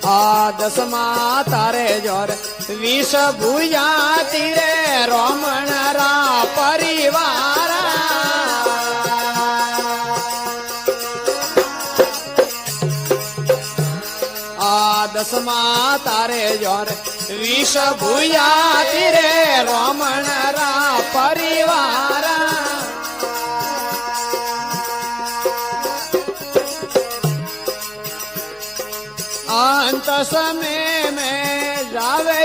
आ दसमा तारे जोर विष भुजा तीरे रोमण रा परिवार आ दसमा तारे जोर विष भुजा तीरे रोमण रा परिवार अंत समय में जावे